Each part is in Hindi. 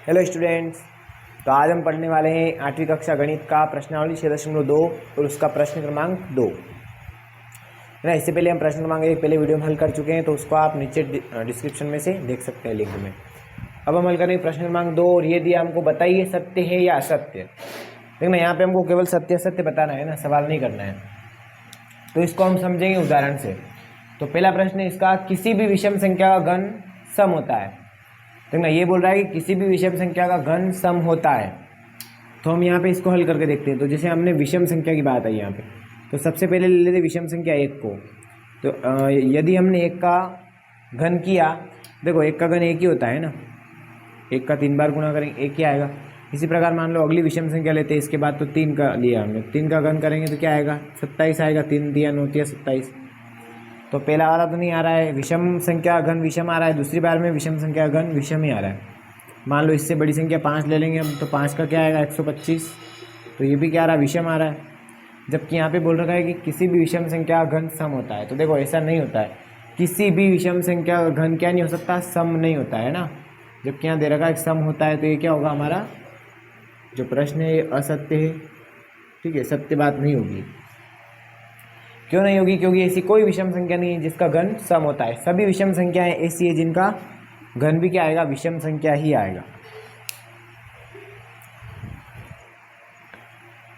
Hello students. तो आज हम पढ़ने वाले हैं 8वीं कक्षा गणित का प्रश्नावली 6.2 और उसका प्रश्न क्रमांक 2 है ना। इससे पहले हम प्रश्न क्रमांक 1 पहले वीडियो में हल कर चुके हैं, तो उसको आप नीचे डिस्क्रिप्शन में से देख सकते हैं, लिंक में। अब हम हल करेंगे प्रश्न क्रमांक 2 और ये दिया हमको, बताइए सत्य है या असत्य। देखना यहाँ पे हमको केवल सत्य असत्य बताना है ना, सवाल नहीं करना है। तो इसको हम समझेंगे उदाहरण से। तो पहला प्रश्न है इसका, किसी भी विषम संख्या का घन सम होता है। देखना ये बोल रहा है कि किसी भी विषम संख्या का घन सम होता है। तो हम यहाँ पे इसको हल करके देखते हैं। तो जैसे हमने विषम संख्या की बात आई यहाँ पे, तो सबसे पहले ले लेते विषम संख्या 1 को। तो यदि हमने 1 का घन किया, देखो 1 का घन 1 ही होता है ना, 1 का 3 बार गुणा करेंगे 1 ही आएगा। इसी प्रकार मान लो अगली विषम संख्या लेते हैं इसके बाद, तो 3 का लिया हमने, 3 का घन करेंगे तो क्या आएगा 27 आएगा। 3 दिया 9 दिया 27। तो पहला वाला तो नहीं आ रहा है, विषम संख्या घन विषम आ रहा है। दूसरी बार में विषम संख्या घन विषम ही आ रहा है। मान लो इससे बड़ी संख्या 5 ले लेंगे हम, तो 5 का क्या आएगा 125। तो ये भी क्या आ रहा है, विषम आ रहा है। जबकि यहाँ पे बोल रखा है कि किसी भी विषम संख्या का घन सम होता है। तो देखो ऐसा नहीं होता है, किसी भी विषम संख्या का घन क्या नहीं हो सकता, सम नहीं होता है ना। जबकि यहाँ दे रखा है कि सम होता है, तो ये क्या होगा, हमारा जो प्रश्न है ये असत्य है। ठीक है, सत्य बात नहीं होगी। क्यों नहीं होगी? क्योंकि ऐसी कोई विषम संख्या नहीं है जिसका घन सम होता है। सभी विषम संख्याएं ऐसी है जिनका घन भी क्या आएगा, विषम संख्या ही आएगा।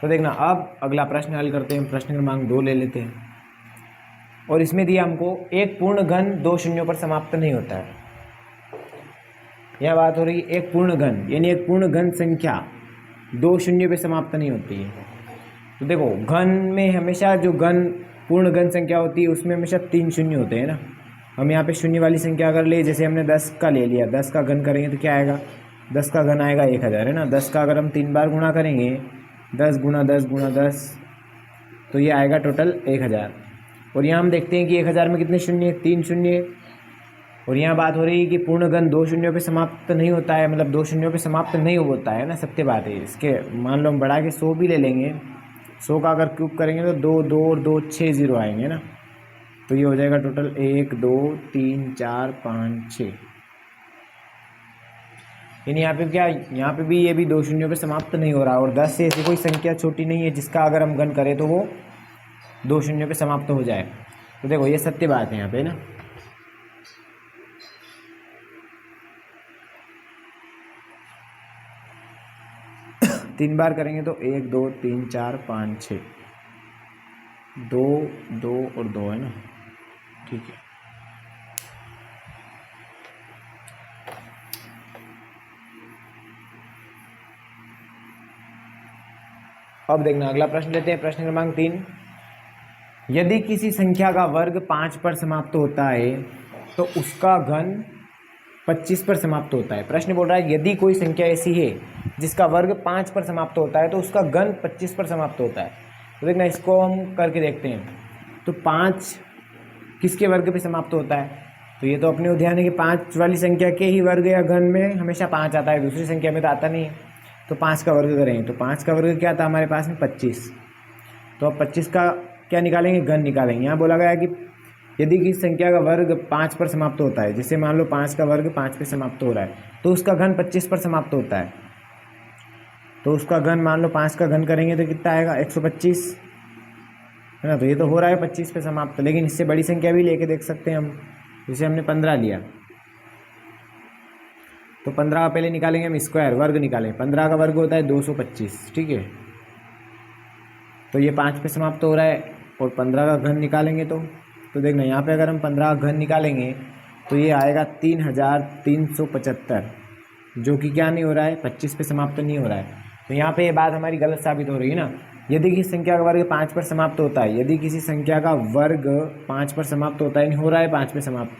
तो देखना अब अगला प्रश्न हल करते हैं। प्रश्न क्रमांक 2 ले लेते हैं और इसमें दिया हमको, एक पूर्ण घन 2 शून्यों पर समाप्त नहीं होता है। यह बात हो रही है एक पूर्ण घन, यानी एक पूर्ण घन संख्या 2 शून्यों पर समाप्त नहीं होती है। तो देखो घन में हमेशा जो घन पूर्ण घन संख्या होती है उसमें हमेशा 3 शून्य होते हैं ना। हम यहाँ पे शून्य वाली संख्या अगर ले, जैसे हमने 10 का ले लिया, 10 का घन करेंगे तो क्या आएगा, 10 का घन आएगा 1000 है ना। 10 का अगर हम 3 बार गुणा करेंगे, 10 गुणा 10 गुणा 10, तो ये आएगा टोटल 1000। और यहाँ हम देखते हैं कि 1000 में कितने शून्य, 3 शून्य। और यहाँ बात हो रही है कि पूर्ण घन 2 शून्यों पे समाप्त नहीं होता है, मतलब 2 शून्यों पे समाप्त नहीं होता है ना, सत्य बात है। इसके मान लो हम बढ़ा के 100 भी ले लेंगे, 100 का अगर क्यूब करेंगे तो 2 2 और 2 6 जीरो आएंगे ना। तो ये हो जाएगा टोटल 1 2 3 4 5 6। यानी यहाँ पे क्या, यहाँ पे भी ये भी 2 शून्यों पे समाप्त नहीं हो रहा। और 10 से ऐसी कोई संख्या छोटी नहीं है जिसका अगर हम घन करें तो वो 2 शून्यों पे समाप्त हो जाए। तो देखो ये सत्य बात है यहाँ पे ना। तीन बार करेंगे तो 1 2 3 4 5 6, 2 2 और 2 है ना। ठीक है, अब देखना अगला प्रश्न लेते हैं। प्रश्न क्रमांक 3, यदि किसी संख्या का वर्ग 5 पर समाप्त होता है तो उसका घन 25 पर समाप्त होता है। प्रश्न बोल रहा है यदि कोई संख्या ऐसी है जिसका वर्ग 5 पर समाप्त होता है तो उसका घन 25 पर समाप्त होता है। तो देखना इसको हम करके देखते हैं। तो 5 किसके वर्ग पे समाप्त होता है? तो ये तो अपने ध्यान है कि 5 वाली संख्या के ही वर्ग या घन में हमेशा 5 आता है, दूसरी संख्या में तो आता नहीं है। तो 5 का वर्ग करेंगे तो 5 का वर्ग क्या था हमारे पास में 25। तो अब 25 का क्या निकालेंगे, घन निकालेंगे। यहाँ बोला गया कि यदि किसी संख्या का वर्ग 5 पर समाप्त होता है, जैसे मान लो 5 का वर्ग 5 पे समाप्त हो रहा है, तो उसका घन 25 पर समाप्त होता है। तो उसका घन मान लो 5 का घन करेंगे तो कितना आएगा 125 है ना। तो ये तो हो रहा है 25 पे समाप्त, लेकिन इससे बड़ी संख्या भी लेके देख सकते हैं हम। जैसे हमने 15 लिया तो 15 का पहले निकालेंगे हम स्क्वायर, वर्ग निकालेंगे। 15 का वर्ग होता है 225, ठीक है। तो ये 5 पे समाप्त हो रहा है और 15 का घन निकालेंगे तो देखना यहाँ पे अगर हम 15 का घन निकालेंगे तो ये आएगा 3375, जो कि क्या नहीं हो रहा है, 25 पे समाप्त नहीं हो रहा है। तो यहाँ पे ये बात हमारी गलत साबित हो रही है ना। यदि किसी संख्या का वर्ग 5 पर समाप्त होता है, यदि किसी संख्या का वर्ग 5 पर समाप्त होता है, हो रहा है 5 पे समाप्त,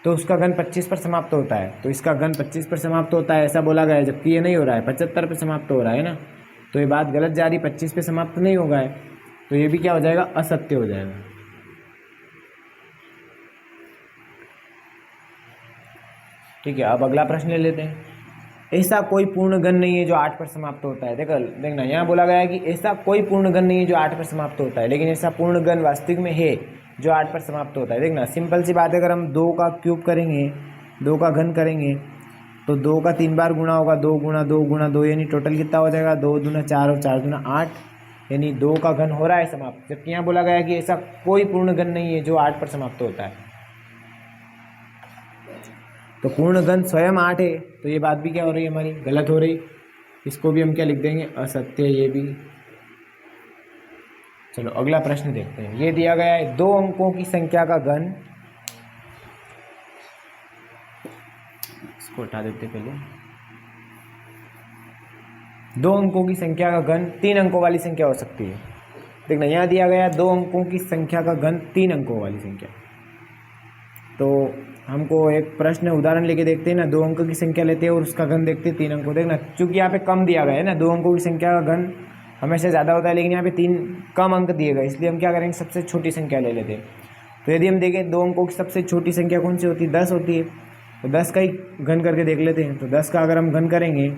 तो उसका घन 25 पर समाप्त होता है। तो इसका घन 25 पर समाप्त होता है ऐसा बोला गया है, जबकि ये नहीं हो रहा है, 75 पे समाप्त हो रहा है ना। तो ये बात गलत जा रही, 25 पे समाप्त नहीं होगा है। तो ये भी क्या हो जाएगा, असत्य हो जाएगा। ठीक है, अब अगला प्रश्न ले लेते हैं। ऐसा कोई पूर्ण घन नहीं है जो 8 पर समाप्त होता है। देखना यहाँ बोला गया है कि ऐसा कोई पूर्ण घन नहीं है जो 8 पर समाप्त होता है, लेकिन ऐसा पूर्ण घन वास्तविक में है जो 8 पर समाप्त होता है। देखना सिंपल सी बात है, अगर हम 2 का क्यूब करेंगे, 2 का घन करेंगे तो 2 का 3 बार गुणा होगा, 2 गुणा 2 गुणा 2, यानी टोटल कितना हो जाएगा 2 दूना 4 और 4 दूना 8, यानी 2 का घन हो रहा है समाप्त। जबकि यहाँ बोला गया कि ऐसा कोई पूर्ण घन नहीं है जो 8 पर समाप्त होता है। तो पूर्ण घन स्वयं 8 है, तो ये बात भी क्या हो रही है हमारी गलत हो रही। इसको भी हम क्या लिख देंगे, असत्य। ये भी चलो अगला प्रश्न देखते हैं। ये दिया गया है 2 अंकों की संख्या का घन, इसको हटा देते पहले। 2 अंकों की संख्या का घन 3 अंकों वाली संख्या हो सकती है। देखना यहाँ दिया गया है 2 अंकों की संख्या का घन 3 अंकों वाली संख्या। तो हमको एक प्रश्न उदाहरण लेके देखते हैं ना, 2 अंकों की संख्या लेते हैं और उसका घन देखते हैं 3 अंकों। देखना चूंकि यहाँ पे कम दिया गया है ना, 2 अंकों की संख्या का घन हमेशा ज़्यादा होता है, लेकिन यहाँ पे 3 कम अंक दिए गए, इसलिए हम क्या करेंगे सबसे छोटी संख्या ले लेते हैं। तो यदि हम देखें 2 अंकों की सबसे छोटी संख्या कौन सी होती है, 10 होती है। तो 10 का ही घन करके देख लेते हैं। तो 10 का अगर हम घन करेंगे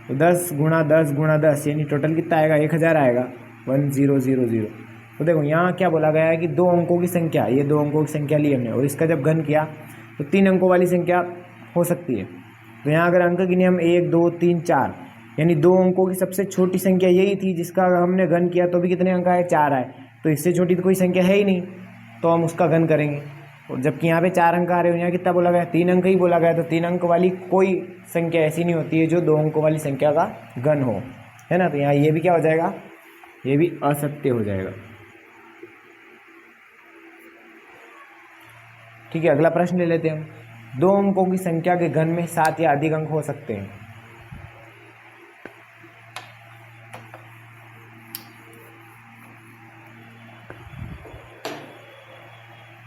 तो 10 गुणा 10 गुणा 10, यानी टोटल कितना आएगा 1000 आएगा, 1000। तो देखो यहाँ क्या बोला गया है कि 2 अंकों की संख्या, ये 2 अंकों की संख्या ली हमने और इसका जब घन किया तो 3 अंकों वाली संख्या हो सकती है। तो यहाँ अगर अंक गिने हम 1 2 3 4, यानी 2 अंकों की सबसे छोटी संख्या यही थी जिसका हमने घन किया तो भी कितने अंक आए, 4 आए। तो इससे छोटी तो कोई संख्या है ही नहीं, तो हम उसका घन करेंगे। और जबकि यहाँ पे 4 अंक आ रहे हो, यहाँ कितना बोला गया, 3 अंक ही बोला गया। तो 3 अंक वाली कोई संख्या ऐसी नहीं होती है जो 2 अंकों वाली संख्या का घन हो, है ना। तो यहाँ ये भी क्या हो जाएगा, ये भी असत्य हो जाएगा। ठीक है, अगला प्रश्न ले लेते हैं हम। 2 अंकों की संख्या के घन में 7 या अधिक अंक हो सकते हैं।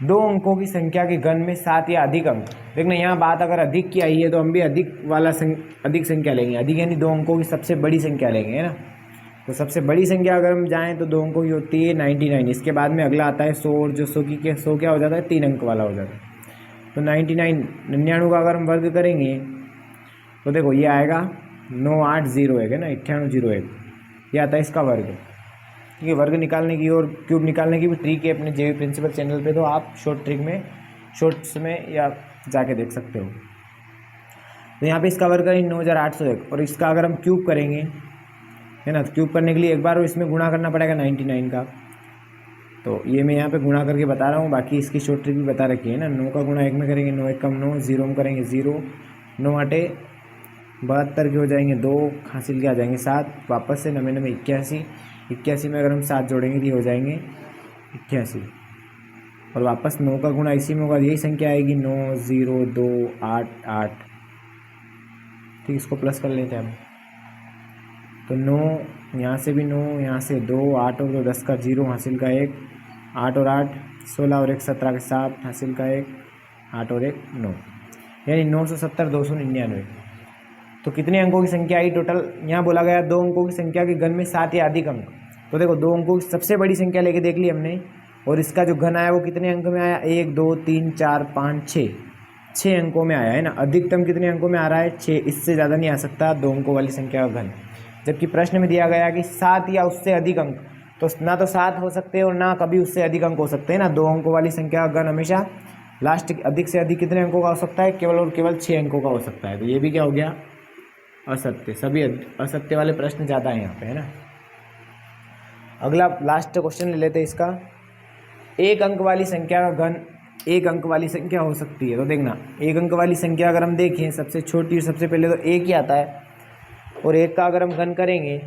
2 अंकों की संख्या के घन में 7 या अधिक अंक। देखना यहाँ बात अगर अधिक की आई है तो हम भी अधिक वाला अधिक संख्या लेंगे। अधिक यानी 2 अंकों की सबसे बड़ी संख्या लेंगे, है ना। तो सबसे बड़ी संख्या अगर हम जाएं तो 2 अंकों की होती है 99। इसके बाद में अगला आता है 100, और जो 100 क्या हो जाता है, 3 अंक वाला हो जाता है। तो 99 का अगर हम वर्ग करेंगे तो देखो ये आएगा 9801, है ना, 9801, ये आता है इसका वर्ग। ठीक है, वर्ग निकालने की और क्यूब निकालने की भी ट्रिक है अपने जेवी प्रिंसिपल चैनल पे, तो आप शॉर्ट्स में या जाके देख सकते हो। तो यहाँ पे इसका वर्ग करेंगे 9801, और इसका अगर हम क्यूब करेंगे, है ना, तो क्यूब करने के लिए एक बार इसमें गुणा करना पड़ेगा 99 का। तो ये मैं यहाँ पे गुणा करके बता रहा हूँ, बाकी इसकी शॉर्ट ट्रिक भी बता रखी है ना। 9 का गुणा 1 में करेंगे 9 1 कम 9, 0 में करेंगे 0, 9 8 72 के हो जाएंगे 2, हासिल के आ जाएंगे 7, वापस से 99 81 में अगर हम 7 जोड़ेंगे तो ये हो जाएंगे 88, और वापस 9 का गुणा इसी में होगा, यही संख्या आएगी 9 0 2 8 8। ठीक, इसको प्लस कर लेते हैं हम। तो 9 यहाँ से भी 9, यहाँ से 2, 8 और 2 10 का 0, हासिल का 1, 8 और 8 16 और 1 17 के 7, हासिल का 1, 8 और 1 9, यानी 970 299। तो कितने अंकों की संख्या आई टोटल, यहाँ बोला गया 2 अंकों की संख्या के घन में 7 या अधिक अंक। तो देखो 2 अंकों की सबसे बड़ी संख्या लेके देख ली हमने, और इसका जो घन आया वो कितने अंक में आया, 1 2 3 4 5 6 अंकों में आया, है ना। अधिकतम कितने अंकों में आ रहा है, 6, इससे ज़्यादा नहीं आ सकता 2 अंकों वाली संख्या का घन। जबकि प्रश्न में दिया गया कि 7 या उससे अधिक अंक, तो ना तो 7 हो सकते हैं और ना कभी उससे अधिक अंक हो सकते हैं ना। 2 अंकों वाली संख्या का घन हमेशा लास्ट अधिक से अधिक कितने अंकों का हो सकता है, केवल और केवल 6 अंकों का हो सकता है। तो ये भी क्या हो गया, असत्य। सभी असत्य वाले प्रश्न ज़्यादा हैं यहाँ पे, है ना। अगला लास्ट क्वेश्चन ले लेते हैं इसका। 1 अंक वाली संख्या का घन 1 अंक वाली संख्या हो सकती है। तो देखना 1 अंक वाली संख्या अगर हम देखें, सबसे छोटी सबसे पहले तो 1 ही आता है, और 1 का अगर हम घन करेंगे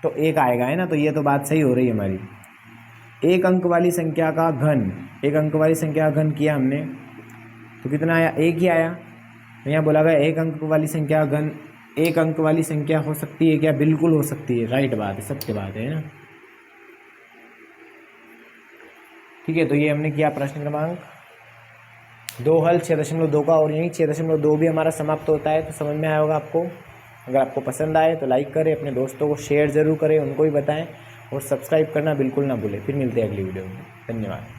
तो 1 आएगा, है ना। तो ये तो बात सही हो रही है हमारी। 1 अंक वाली संख्या का घन, 1 अंक वाली संख्या का घन किया हमने तो कितना आया, 1 ही आया। तो यहाँ बोला गया 1 अंक वाली संख्या का घन 1 अंक वाली संख्या हो सकती है क्या, बिल्कुल हो सकती है, राइट बात है, सत्य बात है ना। ठीक है, तो ये हमने किया प्रश्न क्रमांक 2 हल 6.2 का, और यही 6.2 भी हमारा समाप्त होता है। तो समझ में आया होगा आपको। अगर आपको पसंद आए तो लाइक करें, अपने दोस्तों को शेयर ज़रूर करें, उनको भी बताएं, और सब्सक्राइब करना बिल्कुल ना भूलें। फिर मिलते हैं अगली वीडियो में। धन्यवाद।